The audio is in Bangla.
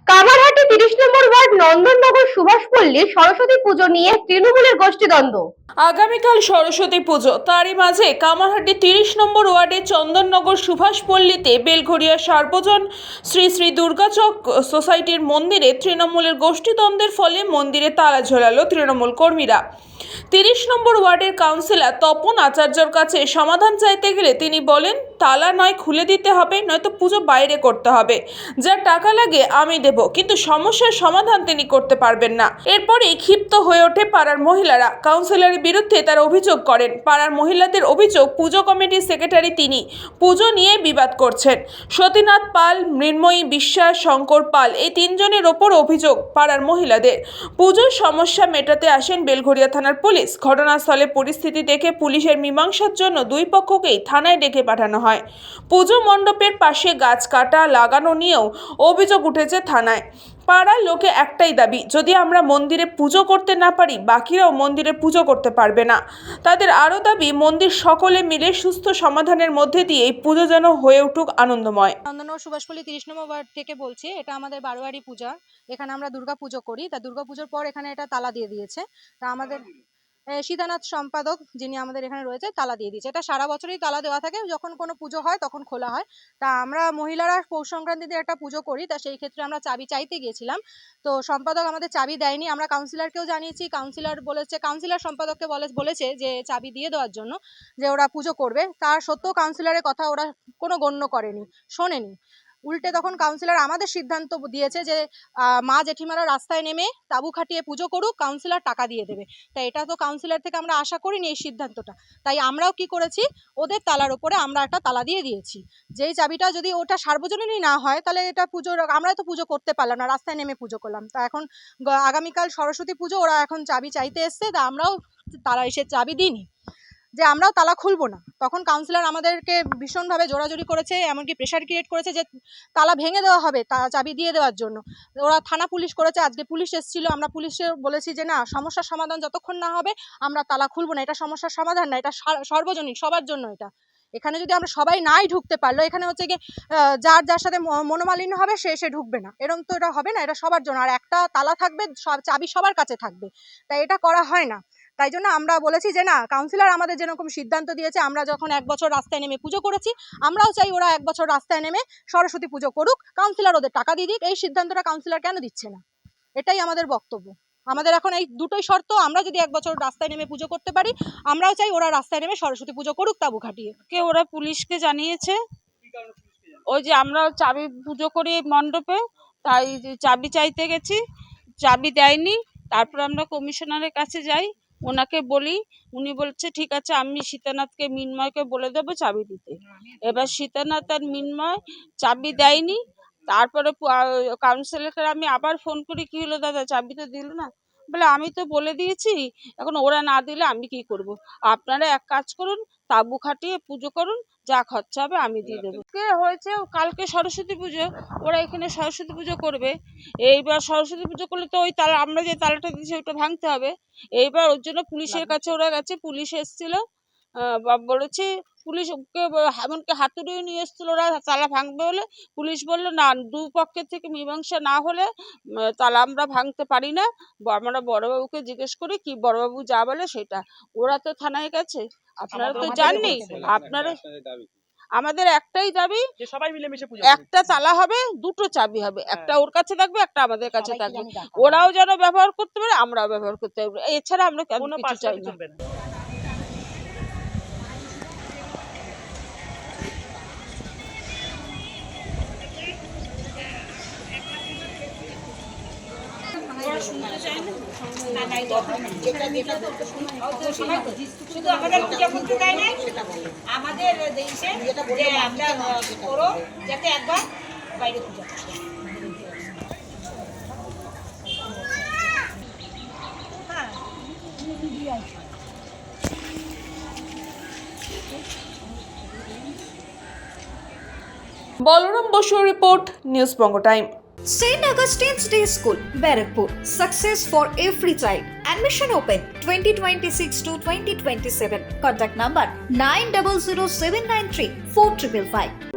কামারহাটি ৩০ নম্বর ওয়ার্ড নন্দননগর সুভাষপল্লী সরস্বতী পুজো নিয়ে তৃণমূলের গোষ্ঠীদ্বন্দ্ব। আগামীকাল সরস্বতী পুজো, তারই মাঝে কামারহাটি ৩০ নম্বর ওয়ার্ডে চন্দননগর সুভাষপল্লীতে বেলঘড়িয়া সার্বজন শ্রী শ্রী দুর্গাচক সোসাইটির মন্দিরে তৃণমূলের গোষ্ঠীদ্বন্দ্বের ফলে মন্দিরে তালা ঝোলালো তৃণমূল কর্মীরা। ৩০ নম্বর ওয়ার্ডের কাউন্সিলর তপন আচার্যর কাছে সমাধান চাইতে গেলে তিনি বলেন, তালা নয় খুলে দিতে হবে, নয়তো পুজো বাইরে করতে হবে, যা টাকা লাগে আমি দেব, কিন্তু সমস্যার সমাধান তিনি করতে পারবেন না। এরপরই ক্ষিপ্ত হয়ে ওঠে পাড়ার মহিলারা। কাউন্সিলরের বিরুদ্ধে তারা অভিযোগ করেন। পাড়ার মহিলাদের অভিযোগ, পুজো কমিটির সেক্রেটারি তিনি পুজো নিয়ে বিবাদ করছেন। সতীনাথ পাল, মৃন্ময়ী বিশ্বাস, শঙ্কর পাল এই তিনজনের ওপর অভিযোগ পাড়ার মহিলাদের। পুজোর সমস্যা মেটাতে আসেন বেলঘড়িয়া থানার পুলিশ। ঘটনাস্থলে পরিস্থিতি দেখে পুলিশের মীমাংসার জন্য দুই পক্ষকেই থানায় ডেকে পাঠানো হয়। পুজো মণ্ডপের পাশে গাছ কাটা লাগানো নিয়েও অভিযোগ উঠেছে থানায়। পাড়ার লোকে একটাই দাবি, যদি আমরা মন্দিরে পুজো করতে না পারি, বাকিরাও মন্দিরে পুজো করতে পারবে না। তাদের আরও দাবি, মন্দির সকলে মিলে সুস্থ সমাধানের মধ্যে দিয়ে এই পুজো যেন হয়ে উঠুক আনন্দময়। চন্দননগর সুভাষপল্লী ৩০ নম্বর ওয়ার্ড থেকে বলছি। এটা আমাদের বারোয়ারি পূজা। এখানে আমরা দুর্গা পুজো করি। তা দুর্গা পুজোর পর এখানে এটা তালা দিয়ে দিয়েছে। তা আমাদের সীতানাথ সম্পাদক যিনি আমাদের এখানে রয়েছে তালা দিয়ে দিয়েছে। এটা সারা বছরই তালা দেওয়া থাকে, যখন কোনো পুজো হয় তখন খোলা হয়। তা আমরা মহিলারা পৌষ সংক্রান্তিতে একটা পুজো করি, তা সেই ক্ষেত্রে আমরা চাবি চাইতে গিয়েছিলাম। তো সম্পাদক আমাদের চাবি দেয়নি। আমরা কাউন্সিলরকেও জানিয়েছি, কাউন্সিলর সম্পাদককে বলেছে যে চাবি দিয়ে দেওয়ার জন্য, যে ওরা পুজো করবে। তার সত্ত্বেও কাউন্সিলরের কথা ওরা কোনো গণ্য করেনি, শোনেনি। উল্টে তখন কাউন্সিলর আমাদের সিদ্ধান্ত দিয়েছে যে মা জেঠিমারা রাস্তায় নেমে তাঁবু খাটিয়ে পুজো করুক, কাউন্সিলর টাকা দিয়ে দেবে। তাই এটা তো কাউন্সিলর থেকে আমরা আশা করিনি এই সিদ্ধান্তটা। তাই আমরাও কি করেছি, ওদের তালার উপরে আমরা একটা তালা দিয়ে দিয়েছি। যেই চাবিটা যদি ওটা সার্বজনীনই না হয়, তাহলে এটা আমরা তো পুজো করতে পারলাম না, রাস্তায় নেমে পুজো করলাম। তা এখন আগামীকাল সরস্বতী পুজো, ওরা এখন চাবি চাইতে এসছে। তা আমরাও তারা এসে চাবি দিইনি যে আমরাও তালা খুলবো না। তখন কাউন্সিলর আমাদেরকে ভীষণভাবে জোরাজোরি করেছে, এমনকি প্রেশার ক্রিয়েট করেছে যে তালা ভেঙে দেওয়া হবে চাবি দিয়ে দেওয়ার জন্য। ওরা থানা পুলিশ করেছে, আজকে পুলিশ এসেছিল। আমরা পুলিশে বলেছি যে না, সমস্যার সমাধান যতক্ষণ না হবে আমরা তালা খুলবো না। এটা সমস্যার সমাধান না, এটা সর্বজনীন, সবার জন্য। এটা এখানে যদি আমরা সবাই নাই ঢুকতে পারলো, এখানে হচ্ছে গিয়ে যার সাথে মনোমালিন্য হবে সে ঢুকবে না, এরকম তো এটা হবে না। এটা সবার জন্য, আর একটা তালা থাকবে, চাবি সবার কাছে থাকবে। তাই এটা করা হয় না। তাই জন্য আমরা বলেছি যে না, কাউন্সিলর আমাদের যেরকম সিদ্ধান্ত দিয়েছে, আমরা যখন 1 বছর রাস্তায় নেমে পুজো করেছি, আমরাও চাই ওরা 1 বছর রাস্তায় নেমে সরস্বতী পুজো করুক, কাউন্সিলর ওদের টাকা দিয়ে দিক। এই সিদ্ধান্তটা কাউন্সিলর কেন দিচ্ছে না, এটাই আমাদের বক্তব্য। আমাদের এখন এই দুটোই শর্ত, আমরা যদি 1 বছর রাস্তায় নেমে পুজো করতে পারি, আমরাও চাই ওরা রাস্তায় নেমে সরস্বতী পুজো করুক তাঁবু খাটিয়ে। ওরা পুলিশকে জানিয়েছে, ওই যে আমরা চাবি পুজো করি মণ্ডপে, তাই চাবি চাইতে গেছি, চাবি দেয়নি। তারপর আমরা কমিশনারের কাছে যাই, ওনাকে বলি, উনি বলছে ঠিক আছে, আমি সীতানাথকে মিন্ময়কে বলে দেবো চাবি দিতে। এবার সীতানাথ আর মিন্ময় চাবি দেয়নি। তারপরে কাউন্সিলরকে আমি আবার ফোন করি, কি হলো দাদা, চাবি তো দিল না। বলে আমি তো বলে দিয়েছি, এখন ওরা না দিলে আমি কি করব, আপনারা এক কাজ করুন, তাঁবু খাটিয়ে পুজো করুন, যা খরচা হবে আমি দিয়ে দেবো। হয়েছে কালকে সরস্বতী পুজো, ওরা এখানে সরস্বতী পুজো করবে। এইবার সরস্বতী পুজো করলে তো ওই তালা, আমরা যে তালাটা দিয়েছি ওটা ভাঙতে হবে। এইবার ওর জন্য পুলিশের কাছে ওরা গেছে, পুলিশ এসেছিল, বলেছে পুলিশ এমনকি হাতুড়িও নিয়ে এসেছিল ওরা তালা ভাঙবে বলে। পুলিশ বললো না, দুপক্ষের থেকে মীমাংসা না হলে তালা আমরা ভাঙতে পারি না। আমরা বড়বাবুকে জিজ্ঞেস করি, কি বড়বাবু যা বলে সেটা। ওরা তো থানায় গেছে, আপনারা তো জাননি। আপনারা, আমাদের একটাই দাবি, সবাই মিলেমিশে পুজো, একটা তালা হবে, দুটো চাবি হবে, একটা ওর কাছে থাকবে, একটা আমাদের কাছে থাকবে। ওরাও যেন ব্যবহার করতে পারে, আমরাও ব্যবহার করতে পারবো, এছাড়া আমরা কিছু চাই না। শুধু আমাদের পূজা করতে দেয় না, আমাদের দেশে যে আমরা করো যাতে একবার বাইরে পূজা Balaram Basu report, news Banga time. St. Augustine's Day School, Barrackpur. Success for every child. Admission open 2026 to 2027. Contact number 900793 4555.